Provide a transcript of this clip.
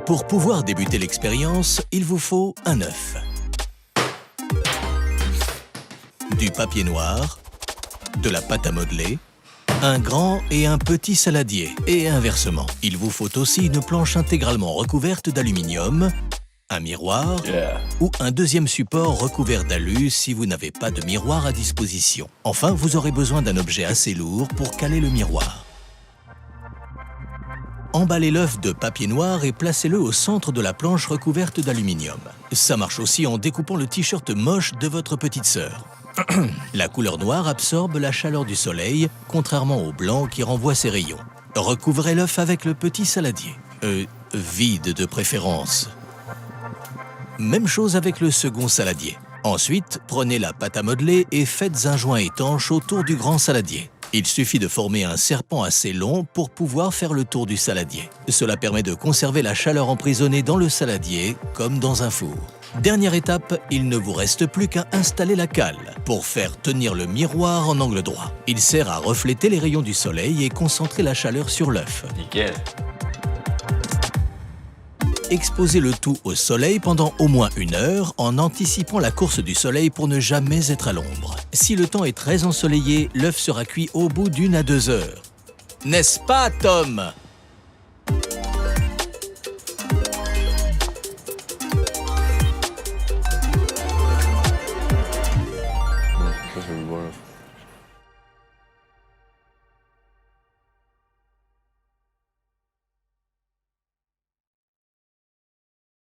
Pour pouvoir débuter l'expérience, il vous faut un œuf, du papier noir, de la pâte à modeler, un grand et un petit saladier, et inversement. Il vous faut aussi une planche intégralement recouverte d'aluminium, un miroir ou un deuxième support recouvert d'alu si vous n'avez pas de miroir à disposition. Enfin, vous aurez besoin d'un objet assez lourd pour caler le miroir. Emballez l'œuf de papier noir et placez-le au centre de la planche recouverte d'aluminium. Ça marche aussi en découpant le t-shirt moche de votre petite sœur. La couleur noire absorbe la chaleur du soleil, contrairement au blanc qui renvoie ses rayons. Recouvrez l'œuf avec le petit saladier. Vide de préférence. Même chose avec le second saladier. Ensuite, prenez la pâte à modeler et faites un joint étanche autour du grand saladier. Il suffit de former un serpent assez long pour pouvoir faire le tour du saladier. Cela permet de conserver la chaleur emprisonnée dans le saladier, comme dans un four. Dernière étape, il ne vous reste plus qu'à installer la cale pour faire tenir le miroir en angle droit. Il sert à refléter les rayons du soleil et concentrer la chaleur sur l'œuf. Nickel. Exposez le tout au soleil pendant au moins 1 heure en anticipant la course du soleil pour ne jamais être à l'ombre. Si le temps est très ensoleillé, l'œuf sera cuit au bout d'1 à 2 heures. N'est-ce pas, Tom ?